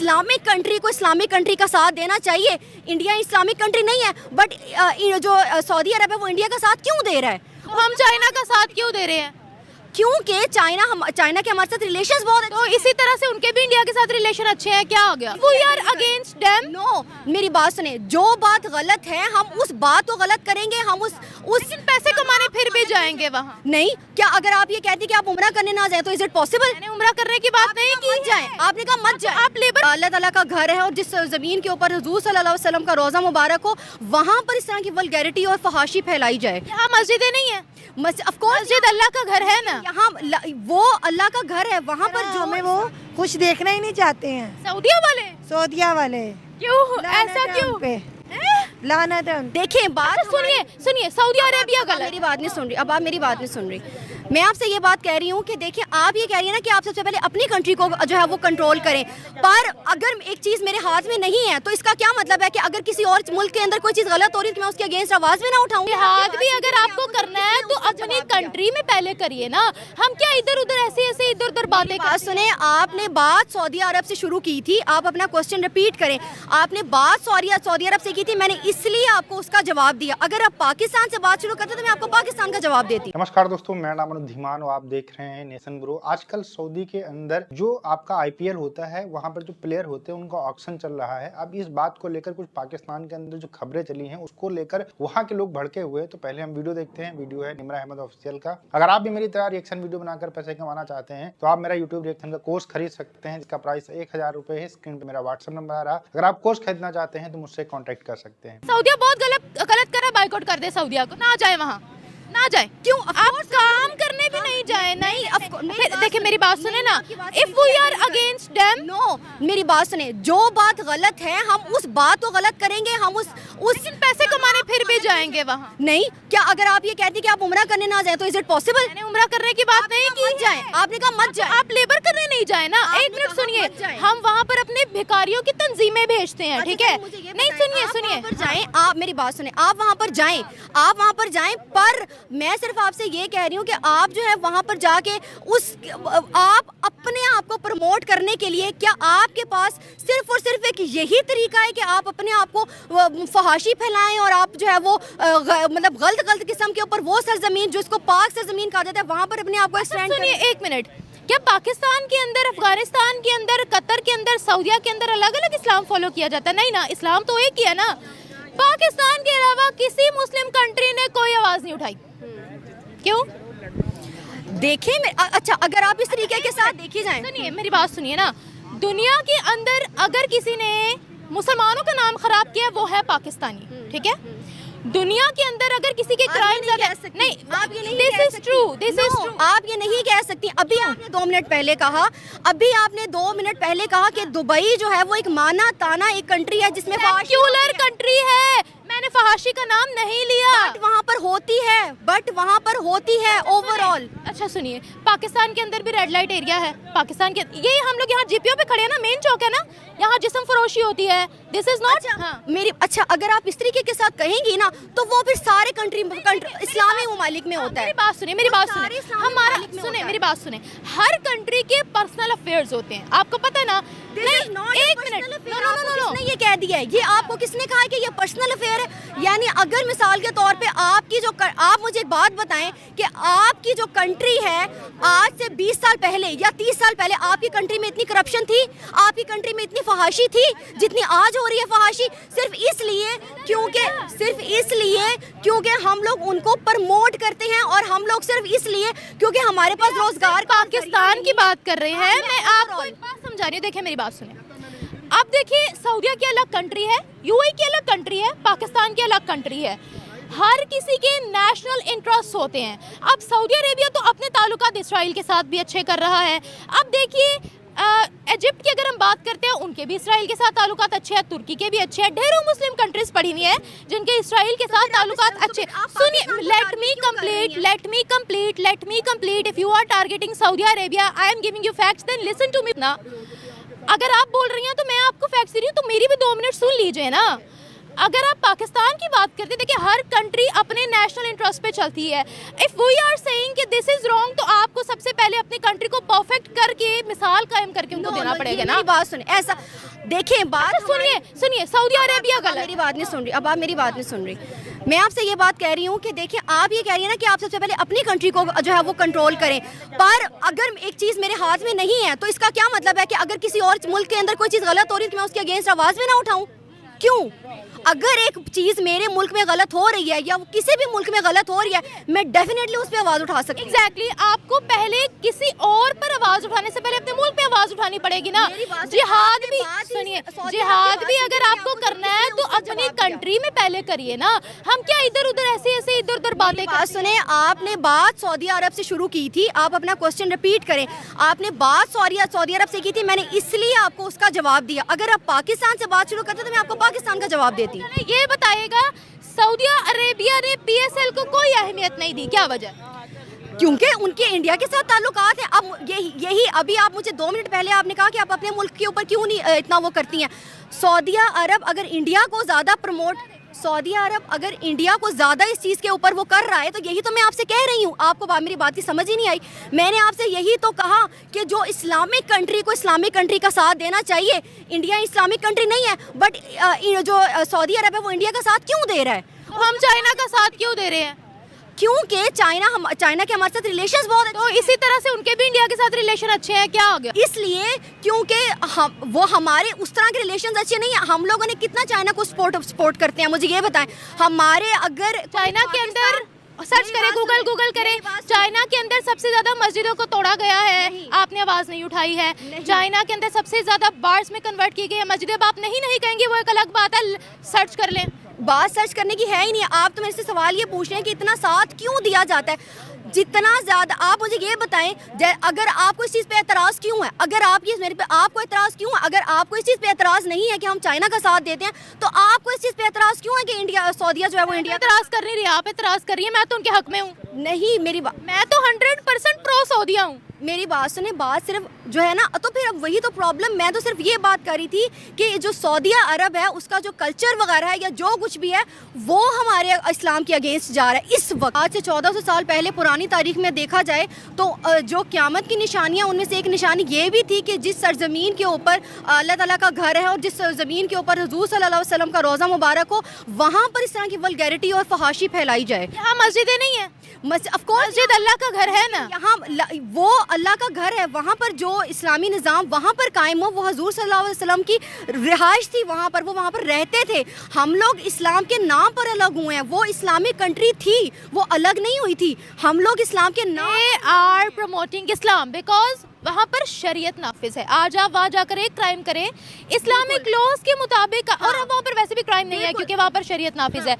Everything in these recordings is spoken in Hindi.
इस्लामिक कंट्री को इस्लामिक कंट्री का साथ देना चाहिए। इंडिया इस्लामिक कंट्री नहीं है, बट जो सऊदी अरब है वो इंडिया का साथ क्यों दे रहा है? हम चाइना का साथ क्यों दे रहे हैं? क्योंकि चाइना के हमारे साथ रिलेशंस बहुत तो इसी तरह से उनके भी इंडिया के साथ रिलेशन अच्छे हैं, क्या हो गया? We are against them? No, मेरी बात सुने, जो बात गलत है हम उस बात को गलत करेंगे, हम उस लेकिन पैसे कमाने फिर भी जाएंगे वहाँ। नहीं, क्या अगर आप ये कहती कि आप उम्रा करने ना जाए तो इज इट पॉसिबल? मैंने उम्रा करने की बात नहीं की। जाए, आपने कहा मत जाए। आप लेबर, अल्लाह ताला का घर है और जिस जमीन के ऊपर हुजूर सल्लल्लाहु अलैहि वसल्लम का रोजा मुबारक हो, वहाँ पर इस तरह की वल्गैरिटी और फहाशी फैलाई जाए। यहाँ मस्जिदें नहीं है? ऑफ कोर्स मस्जिद अल्लाह का घर है ना। यहाँ वो अल्लाह का घर है, वहाँ पर जो हमें वो कुछ देखना ही नहीं चाहते हैं सऊदिया वाले। सऊदिया वाले। क्यों लानत ऐसा है क्यों? उन पे, लानत है उन पे। देखें बात अच्छा, सुनिए सऊदी अरेबिया आप गलत। मेरी बात नहीं सुन रही, अब आप मेरी बात नहीं सुन रही। मैं आपसे ये बात कह रही हूँ कि देखिए, आप ये कह रही हैं ना कि आप सबसे पहले अपनी कंट्री को जो है वो कंट्रोल करें, पर अगर एक चीज़ मेरे हाथ में नहीं है तो इसका क्या मतलब है कि अगर किसी और मुल्क के अंदर कोई चीज़ गलत हो रही है तो मैं उसके अगेंस्ट आवाज़ भी ना उठाऊँ? जिहाद भी अगर आपको करना है तो अपनी कंट्री में पहले करिए ना। हम क्या इधर उधर ऐसे इधर उधर बातें बात सुने, आपने बात सऊदी अरब से शुरू की थी, आप अपना क्वेश्चन रिपीट करें। आपने बात सऊदी अरब से की थी, मैंने इसलिए आपको उसका जवाब दिया। अगर आप पाकिस्तान से बात शुरू करते तो मैं आपको पाकिस्तान का जवाब देती। नमस्कार दोस्तों, मेरा नाम अनुज धीमान और आप देख रहे हैं नेशन ब्रो। आजकल सऊदी के अंदर जो आपका आईपीएल होता है, वहां पर जो प्लेयर होते हैं उनका ऑक्शन चल रहा है। अब इस बात को लेकर कुछ पाकिस्तान के अंदर जो खबरें चली हैं उसको लेकर वहां के लोग भड़के हुए। तो पहले हम वीडियो देखते हैं। वीडियो है निमरा अहमद ऑफिशियल का। अगर आप भी मेरी तरह रिएक्शन वीडियो बनाकर पैसे कमाना चाहते हैं तो आप मेरा यूट्यूब रिएक्शन का कोर्स खरीद सकते हैं, जिसका प्राइस 1000 रुपए है। स्क्रीन पे मेरा व्हाट्सएप नंबर आ रहा है। अगर आप कोर्स खरीदना चाहते हैं तो मुझसे कॉन्टेक्ट कर सकते हैं। सऊदिया बहुत गलत कर रहा है, बाइकआउट कर दे सऊदिया को, ना जाए वहाँ, ना जाए। क्यों? आप काम करने भी नहीं जाए। नहीं, देखिए मेरी बात सुने ना, if we are against them. No, मेरी बात सुने, जो बात गलत है हम उस बात को गलत करेंगे, हम उस लेकिन पैसे कमाने फिर भी जाएंगे वहाँ। नहीं, क्या अगर आप ये कहती कि आप उम्रा करने ना जाए तो इज इट पॉसिबल? मैंने उम्रा करने की बात नहीं की। जाए, आपने कहा मत जाए। आप लेबर करने नहीं जाए ना। एक मिनट सुनिए, हम वहाँ पर अपने भिखारियों की तंजीमें भेजते हैं, ठीक है? नहीं, सुनिए जाएं, आप मेरी बात सुने, आप वहाँ पर जाएं, आप वहाँ पर जाएं, पर मैं सिर्फ आपसे ये कह रही हूँ कि आप जो है वहाँ पर जाके आप अपने आप को प्रमोट करने के लिए, क्या आपके पास सिर्फ और सिर्फ एक यही तरीका है कि आप अपने आप को फहाशी फैलाएं और आप जो है वो मतलब गलत किस्म के ऊपर वो सरजमीन जिसको पाक सरजमीन कहा जाता है वहाँ पर अपने आप को स्टैंड? सुनिए एक मिनट, क्या पाकिस्तान के अंदर, अफगानिस्तान के अंदर, कतर के अंदर, सऊदिया के अंदर अलग अलग इस्लाम फॉलो किया जाता है? नहीं ना, इस्लाम तो एक ही है ना। पाकिस्तान के अलावा किसी मुस्लिम कंट्री ने कोई आवाज नहीं उठाई। क्यों? देखें, अच्छा अगर आप इस तरीके के साथ देखी जाएं, सुनिए मेरी बात सुनिए ना, दुनिया के अंदर अगर किसी ने मुसलमानों का नाम खराब किया वो है पाकिस्तानी, ठीक है? दुनिया के अंदर अगर किसी के क्राइम नहीं, आप ये नहीं this is true, this is true. आप ये नहीं कह सकती। अभी आपने 2 मिनट पहले कहा, अभी आपने 2 मिनट पहले कहा कि दुबई जो है वो एक माना ताना एक कंट्री है जिसमें सेक्युलर कंट्री है। मैंने फहाशी का नाम नहीं लिया। बट वहाँ पर होती है ओवरऑल। अच्छा सुनिए, पाकिस्तान के अंदर भी रेड लाइट एरिया है। पाकिस्तान के ये हम लोग यहाँ जीपीओ पे खड़े हैं ना, मेन चौक है ना, यहाँ जिस्म फरोशी होती है। दिस इज नॉट अच्छा अगर आप इस तरीके के साथ कहेंगी ना तो वो फिर सारे कंट्री इस्लामी ममालिक में होता है। मेरी बात सुनिए, मेरी बात सुने, हर कंट्री के पर्सनल अफेयर्स होते हैं, आपको पता है ना? एक मिनट, किसने ये कह दिया है? ये आपको किसने कहा है कि ये पर्सनल अफेयर है? यानी अगर मिसाल के तौर पे आप मुझे एक बात बताएं कि आपकी जो कंट्री है आज से 20 साल पहले या 30 साल पहले आपकी कंट्री में इतनी करप्शन थी, आपकी कंट्री में इतनी फहाशी थी जितनी आज हो रही है फहाशी, सिर्फ इसलिए क्योंकि हम लोग उनको प्रमोट करते हैं और हम लोग सिर्फ इसलिए क्योंकि हमारे पास रोजगार। पाकिस्तान की बात कर रहे हैं, मैं आपको एक बात समझा रही हूँ। देखिए मेरी बात सुने, अब देखिए सऊदिया की अलग कंट्री है, यूएई की अलग कंट्री है, पाकिस्तान की अलग कंट्री है। हर किसी के नेशनल इंटरेस्ट होते हैं। अब सऊदी अरेबिया तो अपने ताल्लुकात इसराइल के साथ भी अच्छे कर रहा है। अब देखिए इजिप्ट की अगर हम बात करते हैं, उनके भी इसराइल के साथ ताल्लुकात अच्छे हैं, तुर्की के भी अच्छे हैं, ढेरों मुस्लिम कंट्रीज पड़ी हुई हैं जिनके इसराइल के साथ ताल्लुकात अच्छे। सुनिए, let me complete. If you are targeting Saudi Arabia, I am giving you facts, then listen to me ना। अगर आप बोल रही हैं तो मैं आपको फैक्ट्स दे रही हूँ, तो मेरी भी 2 मिनट सुन लीजिए ना। अगर आप पाकिस्तान की बात करते हैं, देखिए हर कंट्री अपने नेशनल इंटरेस्ट पे चलती है। इफ वी आर सेइंग कि दिस इज रॉन्ग, तो आपको सबसे पहले अपनी कंट्री को परफेक्ट करके मिसाल कायम करके उनको देना पड़ेगा ना। मेरी बात सुने, ऐसा देखें, बात सुनिए सऊदी अरेबिया गलत। मेरी बात नहीं सुन रही, अब आप मेरी बात नहीं सुन रही। मैं आपसे ये बात कह रही हूँ कि देखिए, आप ये कह रही है ना कि आप सबसे पहले अपनी कंट्री को जो है वो कंट्रोल करें, पर अगर एक चीज़ मेरे हाथ में नहीं है तो इसका क्या मतलब है कि अगर किसी और मुल्क के अंदर कोई चीज़ गलत हो रही है तो मैं उसके अगेंस्ट आवाज़ भी ना उठाऊं? क्यों? अगर एक चीज मेरे मुल्क में गलत हो रही है या किसी भी मुल्क में गलत हो रही है, मैं डेफिनेटली उस पर आवाज उठा सकती हूँ। एग्जैक्टली, आपको पहले किसी और पर आवाज उठाने से पहले अपने मुल्क पे आवाज उठानी पड़ेगी ना। जिहाद भी, सुनिए, जिहाद भी अगर आपको करना है तो अपनी कंट्री में पहले करिए ना। हम क्या इधर उधर ऐसे इधर उधर बातें कर। सुने, आपने बात सऊदी अरब से शुरू की थी, आप अपना क्वेश्चन रिपीट करें। आपने बात सऊदी अरब से की थी, मैंने इसलिए आपको उसका जवाब दिया। अगर आप पाकिस्तान से बात शुरू करते तो मैं आपको पाकिस्तान का जवाब देती। ये बताइएगा, सऊदी अरेबिया ने पीएसएल को कोई अहमियत नहीं दी, क्या वजह? क्योंकि उनके इंडिया के साथ ताल्लुकात हैं। अब यही अभी आप मुझे 2 मिनट पहले आपने कहा कि आप अपने मुल्क के ऊपर क्यों नहीं इतना वो करती हैं। सऊदी अरब अगर इंडिया को ज़्यादा इस चीज़ के ऊपर वो कर रहा है, तो यही तो मैं आपसे कह रही हूँ। आपको मेरी बात की समझ ही नहीं आई। मैंने आपसे यही तो कहा कि जो इस्लामिक कंट्री को इस्लामिक कंट्री का साथ देना चाहिए। इंडिया इस्लामिक कंट्री नहीं है, बट जो सऊदी अरब है वो इंडिया का साथ क्यों दे रहा है? तो हम चाइना का साथ क्यों दे रहे हैं? क्योंकि चाइना के हमारे साथ रिलेशंस बहुत तो इसी तरह से उनके भी इंडिया के साथ रिलेशन अच्छे हैं, क्या हो गया? इसलिए क्योंकि वो हमारे उस तरह के रिलेशंस अच्छे नहीं है। हम लोगों ने कितना चाइना को सपोर्ट करते हैं, मुझे ये बताएं। हमारे अगर चाइना के अंदर सर्च करें, गूगल करें, चाइना के अंदर सबसे ज्यादा मस्जिदों को तोड़ा गया है, आपने आवाज नहीं उठाई है। चाइना के अंदर सबसे ज्यादा बार्स में कन्वर्ट की गई है मस्जिदें। आप नहीं कहेंगे, वो एक अलग बात है, सर्च कर लें। बात सर्च करने की है ही नहीं। आप तो मेरे से सवाल ये पूछ रहे हैं कि इतना साथ क्यों दिया जाता है, जितना ज्यादा। आप मुझे ये बताएं, अगर आपको इस चीज़ पे एतराज़ क्यों है, अगर आप ये मेरे पे आपको एतराज़ क्यों है, अगर आपको इस चीज़ पे एतराज़ नहीं है कि हम चाइना का साथ देते हैं, तो आपको इस चीज़ पे एतराज़ क्यों है कि इंडिया सऊदीया जो है वो इंडिया एतराज़ कर नहीं रही, आप एतराज़ कर रही है। मैं तो उनके हक में हूँ। नहीं, मेरी बात, मैं तो 100% प्रो सऊदीया हूँ। मेरी बात सुने, बात सिर्फ जो है ना, तो फिर अब वही तो प्रॉब्लम। मैं तो सिर्फ ये बात कर रही थी कि जो सऊदी अरब है उसका जो कल्चर वगैरह है या जो कुछ भी है वो हमारे इस्लाम के अगेंस्ट जा रहा है इस वक्त। आज से 1400 साल पहले पुरानी तारीख में देखा जाए तो जो क़यामत की निशानियाँ, उनमें से एक निशानी ये भी थी कि जिस सरजमीन के ऊपर अल्लाह ताला का घर है और जिस सरजमीन के ऊपर हुज़ूर सल्लल्लाहु अलैहि वसल्लम का रोज़ा मुबारक हो, वहाँ पर इस तरह की वल्गैरिटी और फहाशी फैलाई जाए। यहाँ मस्जिदें नहीं है, मस्जिद अल्लाह का घर है ना, यहाँ वो अल्लाह का घर है। वहाँ पर जो इस्लामी निज़ाम वहाँ पर कायम हो, वो हुज़ूर सल्लल्लाहु अलैहि वसल्लम की रिहाइश थी, वहाँ पर वो वहाँ पर रहते थे। हम लोग इस्लाम के नाम पर अलग हुए हैं, वो इस्लामिक कंट्री थी, वो अलग नहीं हुई थी। हम लोग इस्लाम के नाम आर प्रमोटिंग इस्लाम बिकॉज वहाँ पर शरीयत नाफिज है। आज आप वहाँ जाकर एक क्राइम करें इस्लामिक लॉज के मुताबिक, और अब वहाँ पर वैसे भी क्राइम नहीं है क्योंकि वहाँ पर शरीयत नाफिज है।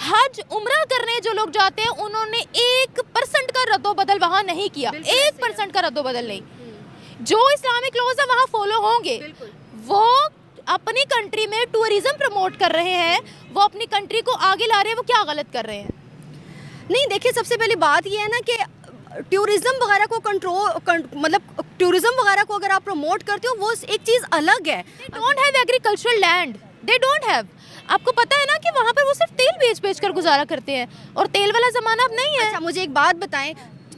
हज उम्रा करने जो लोग जाते हैं, उन्होंने 1% का रद्दोबदल वहाँ नहीं किया, 1% का रद्दोबदल नहीं। जो इस्लामिक लॉज है वहाँ फॉलो होंगे। वो अपनी कंट्री में टूरिज्म प्रमोट कर रहे हैं, वो अपनी कंट्री को आगे ला रहे हैं, वो क्या गलत कर रहे हैं? नहीं, देखिए, सबसे पहली बात ये है ना कि टूरिज्म वगैरह को मतलब टूरिज्म वगैरह को अगर आप प्रमोट करते हो, वो एक चीज़ अलग है। They don't have agricultural land. They don't have. आपको पता है ना कि वहाँ पर वो सिर्फ तेल बेच कर गुजारा करते हैं, और तेल वाला ज़माना अब नहीं है। अच्छा, मुझे एक बात बताएं,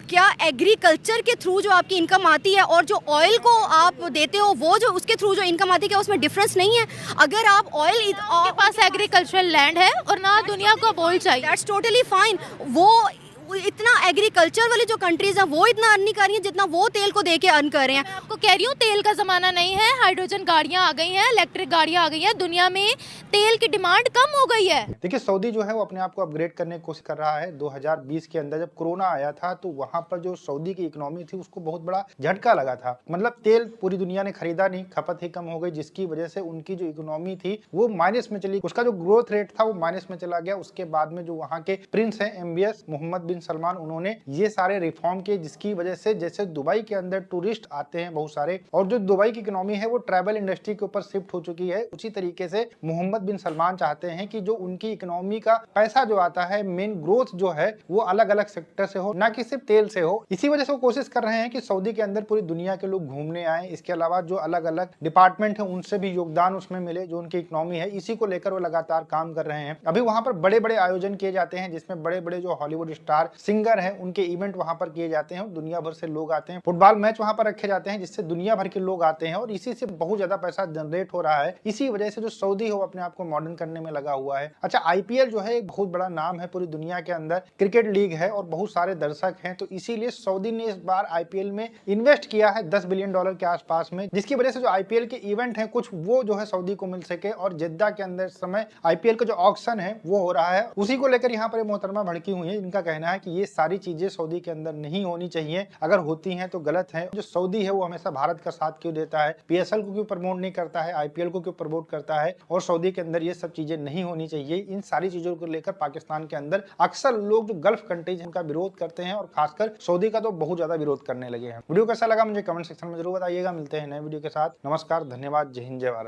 क्या एग्रीकल्चर के थ्रू जो आपकी इनकम आती है और जो ऑयल को आप देते हो, वो जो उसके थ्रू जो इनकम आती है, क्या उसमें डिफरेंस नहीं है? अगर आप ऑयल आपके पास एग्रीकल्चरल लैंड है और ना दुनिया को ऑयल चाहिए, दैट्स टोटली फाइन। वो इतना एग्रीकल्चर वाली जो कंट्रीज हैं वो इतना अर्न नहीं कर रही हैं जितना वो तेल को दे के अर्न कर रहे हैं। मैं आपको कह रही हूँ, तेल का ज़माना नहीं है, हाइड्रोजन गाड़ियाँ आ गई हैं, इलेक्ट्रिक गाड़ियाँ आ गई हैं, दुनिया में तेल की डिमांड कम हो गई है। देखिए, सऊदी जो है वो अपने आप को अपग्रेड करने की कोशिश कर रहा है। 2020 के अंदर जब कोरोना आया था तो वहां पर जो सऊदी की इकोनॉमी थी उसको बहुत बड़ा झटका लगा था। मतलब तेल पूरी दुनिया ने खरीदा नहीं, खपत ही कम हो गई, जिसकी वजह से उनकी जो इकोनॉमी थी वो माइनस में चली, उसका जो ग्रोथ रेट था वो माइनस में चला गया। उसके बाद में जो वहाँ के प्रिंस हैं MBS मोहम्मद बिन बिन सलमान उन्होंने ये सारे रिफॉर्म किए, जिसकी वजह से जैसे दुबई के अंदर टूरिस्ट आते हैं बहुत सारे, और जो दुबई की इकोनॉमी है वो ट्रैवल इंडस्ट्री के ऊपर शिफ्ट हो चुकी है, उसी तरीके से मोहम्मद बिन सलमान चाहते हैं कि जो उनकी इकोनॉमी का पैसा जो आता है, मेन ग्रोथ जो है वो अलग अलग सेक्टर से हो, ना कि सिर्फ तेल से हो। इसी वजह से वो कोशिश कर रहे हैं कि सऊदी के अंदर पूरी दुनिया के लोग घूमने आए, इसके अलावा जो अलग अलग डिपार्टमेंट है उनसे भी योगदान उसमें मिले, जो उनकी इकोनॉमी है इसी को लेकर वो लगातार काम कर रहे हैं। अभी वहां पर बड़े बड़े आयोजन किए जाते हैं, जिसमें बड़े बड़े जो हॉलीवुड स्टार सिंगर हैं उनके इवेंट वहां पर किए जाते हैं, दुनिया भर से लोग आते हैं, फुटबॉल मैच वहां पर रखे जाते हैं जिससे दुनिया भर के लोग आते हैं, और इसी से बहुत ज्यादा पैसा जनरेट हो रहा है। इसी वजह से जो सऊदी है वो अपने आप को मॉडर्न करने में लगा हुआ है। अच्छा, आईपीएल जो है एक बहुत बड़ा नाम है पूरी दुनिया के अंदर, क्रिकेट लीग है और बहुत सारे दर्शक हैं, तो इसीलिए सऊदी ने इस बार आईपीएल में इन्वेस्ट किया है $10 बिलियन के आसपास में, जिसकी वजह से जो आईपीएल के इवेंट हैं कुछ वो जो है सऊदी को मिल सके, और जिद्दा के अंदर समय आईपीएल का जो ऑक्शन है वो हो रहा है, उसी को लेकर यहाँ पर मोहतरमा भड़की हुई है। इनका कहना है कि ये सारी चीजें सऊदी के अंदर नहीं होनी चाहिए, अगर होती हैं तो गलत है। जो सऊदी है वो हमेशा भारत का साथ क्यों देता है, पीएसएल को क्यों प्रमोट नहीं करता है, आईपीएल को क्यों प्रमोट करता है, और सऊदी के अंदर ये सब चीजें नहीं होनी चाहिए। इन सारी चीजों को लेकर पाकिस्तान के अंदर अक्सर लोग जो गल्फ कंट्रीज इनका विरोध करते हैं, और खासकर सऊदी का तो बहुत ज्यादा विरोध करने लगे हैं। वीडियो कैसा लगा मुझे कमेंट सेक्शन में जरूर बताइएगा। मिलते हैं नए वीडियो के साथ। नमस्कार, धन्यवाद, जय हिंद, जय भारत।